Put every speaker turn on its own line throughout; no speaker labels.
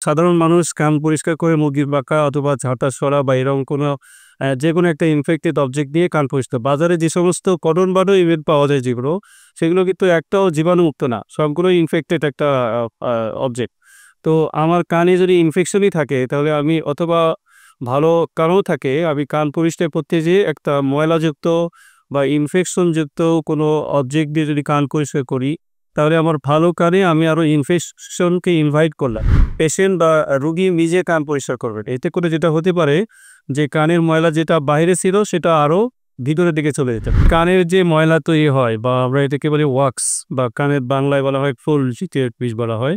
সাধারণ মানুষ কান পরিষ্কার করে মুরগির পাখা অথবা ঝাঁটা সরা বা এরকম কোনো যেকোনো একটা ইনফেক্টেড অবজেক্ট দিয়ে কান পরিষ্কার। বাজারে যে সমস্ত কটন বাডও ইভেন পাওয়া যায় যেগুলো, সেগুলো কিন্তু একটাও জীবাণুমুক্ত না। সবগুলোই ইনফেক্টেড একটা আ অবজেক্ট। তো আমার কানে যদি ইনফেকশনই থাকে তাহলে আমি অথবা ভালো কানও থাকে, আমি কান পরিষ্কার করতে যেয়ে একটা ময়লাযুক্ত বা ইনফেকশনযুক্ত কোনো অবজেক্ট দিয়ে যদি কান পরিষ্কার করি, তাহলে আমার ভালো কানে আমি আরো ইনফেকশনকে ইনভাইট করলাম। পেশেন্ট বা রোগী নিজে কান পরিষ্কার করবেন। এতে করে যেটা হতে পারে যে কানের ময়লা যেটা বাইরে ছিল সেটা আরো ভিতরের দিকে চলে যেতে পারে। কানের যে ময়লা তৈরি হয় বা আমরা এটাকে বলি ওয়াক্স বা কানের বাংলায় বলা হয় ফুল জাতীয় বিষ বলা হয়।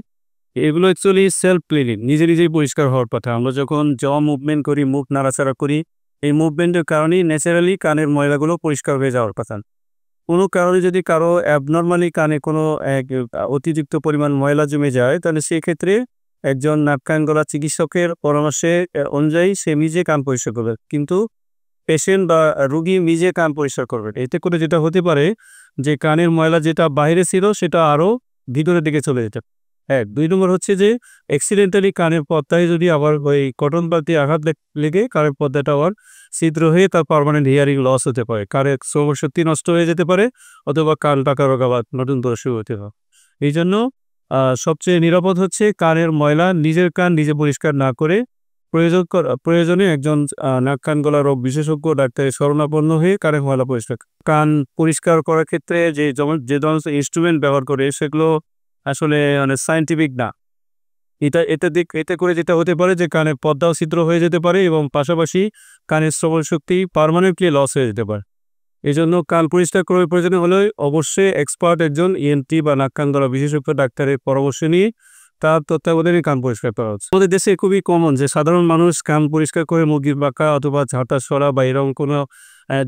এগুলো অ্যাকচুয়ালি সেলফ ক্লিনিং, নিজেই পরিষ্কার হওয়ার কথা। আমরা যখন জ মুভমেন্ট করি, মুখ নাড়াচাড়া করি, এই মুভমেন্টের কারণেই ন্যাচারালি কানের ময়লাগুলো পরিষ্কার হয়ে যাওয়ার কথা। কোনো কারণে যদি কারো অ্যাবনরমালি কানে কোনো অতিরিক্ত পরিমাণ ময়লা জমে যায়, তাহলে সেক্ষেত্রে একজন নাক কান গলা চিকিৎসকের পরামর্শে অনুযায়ী সে নিজে কান পরিষ্কার করবে। কিন্তু পেশেন্ট বা রোগী নিজে কান পরিষ্কার করবেন। এতে করে যেটা হতে পারে যে কানের ময়লা যেটা বাইরে ছিল সেটা আরো ভিতরের দিকে চলে যেতে পারে। ১, ২ নম্বর হচ্ছে যে অ্যাক্সিডেন্টালি কানের পর্দায় যদি আবার ওই কটন বাদ দিয়ে আঘাত লেগে কানের পর্দাটা আবার ছিদ্র হয়ে তার পার্মানেন্ট হিয়ারিং লস হতে পারে। কানের শ্রবণশক্তি নষ্ট হয়ে যেতে পারে অথবা কানটা কারো আবার নতুন করে শুরু হতে পারে। এইজন্য সবচেয়ে নিরাপদ হচ্ছে কানের ময়লা নিজের কান নিজে পরিষ্কার না করে প্রয়োজনে একজন নাক কান গলা রোগ বিশেষজ্ঞ ডাক্তারের শরণাপন্ন হয়ে কানের ময়লা পরিষ্কার কান পরিষ্কার করার ক্ষেত্রে যে ধরনের ইনস্ট্রুমেন্ট ব্যবহার করে সেগুলো আসলে মানে সায়েন্টিফিক না। এতে করে যেটা হতে পারে যে কানের পর্দাও ছিদ্র হয়ে যেতে পারে এবং পাশাপাশি কানের শ্রবণ শক্তি পার্মানেন্টলি লস হয়ে যেতে পারে। এজন্য কান পরিষ্কার করার প্রয়োজন হলে অবশ্যই এক্সপার্ট একজন ইএনটি বা নাক কান গলা বিশেষজ্ঞ ডাক্তারের পরামর্শ নিয়ে তার তত্ত্বাবধানে কান পরিষ্কার করা হচ্ছে। আমাদের দেশে খুবই কমন যে সাধারণ মানুষ কান পরিষ্কার করে মুরগির পাখা অথবা ঝাঁটা সরা বা এরকম কোনো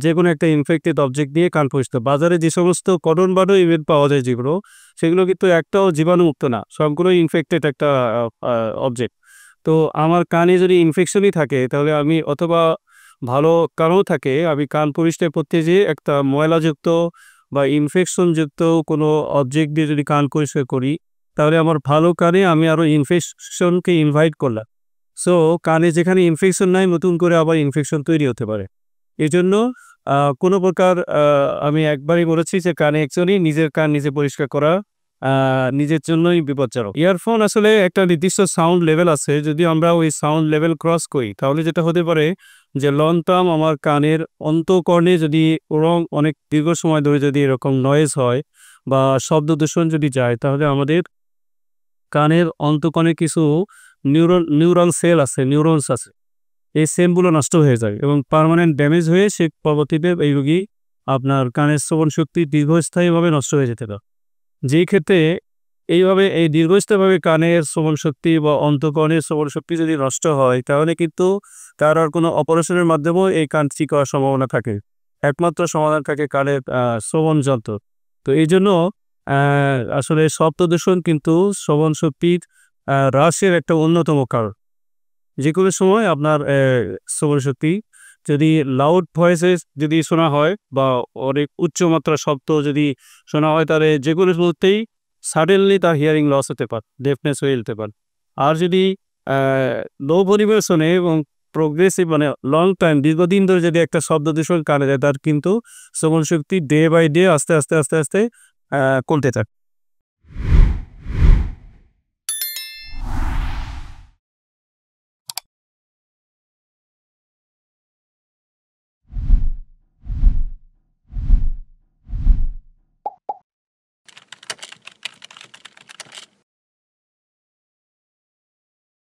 যেকোনো একটা ইনফেক্টেড অবজেক্ট দিয়ে কান পরিষ্কার। বাজারে যে সমস্ত কটন বাডও ইভেন পাওয়া যায় যেগুলো, সেগুলো কিন্তু একটাও জীবাণুমুক্ত না। সবগুলোই ইনফেক্টেড একটা অবজেক্ট। তো আমার কানে যদি ইনফেকশনই থাকে তাহলে আমি অথবা ভালো কানও থাকে, আমি কান পরিষ্কার করতে যেয়ে একটা ময়লাযুক্ত বা ইনফেকশনযুক্ত কোনো অবজেক্ট দিয়ে যদি কান পরিষ্কার করি, তাহলে আমার ভালো কানে আমি আরো ইনফেকশনকে ইনভাইট করলাম। সো কানে যেখানে ইনফেকশন নাই নতুন করে আবার ইনফেকশন তৈরি হতে পারে। এজন্য কোনো প্রকার আমি একবারই বলেছি যে কানে অ্যাকচুয়ালি নিজের কান নিজে পরিষ্কার করা নিজের জন্যই বিপজ্জনক। ইয়ারফোন আসলে একটা নির্দিষ্ট সাউন্ড লেভেল আছে। যদি আমরা ওই সাউন্ড লেভেল ক্রস করি তাহলে যেটা হতে পারে যে লং টার্ম আমার কানের অন্তঃকর্ণে যদি অনেক দীর্ঘ সময় ধরে যদি এরকম নয়েজ হয় বা শব্দ দূষণ যদি যায়, তাহলে আমাদের কানের অন্তঃকণে কিছু নিউরাল সেল আছে, নিউরনস আছে। এই সেলগুলো নষ্ট হয়ে যায় এবং পার্মানেন্ট ড্যামেজ হয়ে সে পরবর্তীতে এই রোগী আপনার কানের শ্রবণ শক্তি দীর্ঘস্থায়ীভাবে নষ্ট হয়ে যেতে পারে। যেই ক্ষেত্রে এইভাবে এই দীর্ঘস্থায়ীভাবে কানের শ্রবণ শক্তি বা অন্তঃকর্ণের শ্রবণ শক্তি যদি নষ্ট হয়, তাহলে কিন্তু তার আর কোনো অপারেশনের মাধ্যমেও এই কান ঠিক হওয়ার সম্ভাবনা থাকে। একমাত্র সমাধান থাকে কানের শ্রবণ যন্ত্র। তো এইজন্য আসলে শব্দদূষণ কিন্তু শ্রবণ শক্তির হ্রাসের একটা অন্যতম কারণ। যেকোনো সময় আপনার শ্রবণশক্তি যদি লাউড ভয়েসে যদি শোনা হয় বা অনেক উচ্চমাত্রার শব্দ যদি শোনা হয়, তাহলে যেকোনো মুহূর্তেই সাডেনলি তার হিয়ারিং লস হতে পারে, ডেফনেস হয়ে যেতে পারে। আর যদি লো ভলিউমে শোনে এবং প্রোগ্রেসিভ মানে লং টাইম দীর্ঘদিন ধরে যদি একটা শব্দ দূষণ কানে যায়, তার কিন্তু শ্রবণশক্তি ডে বাই ডে আস্তে কমতে থাকে।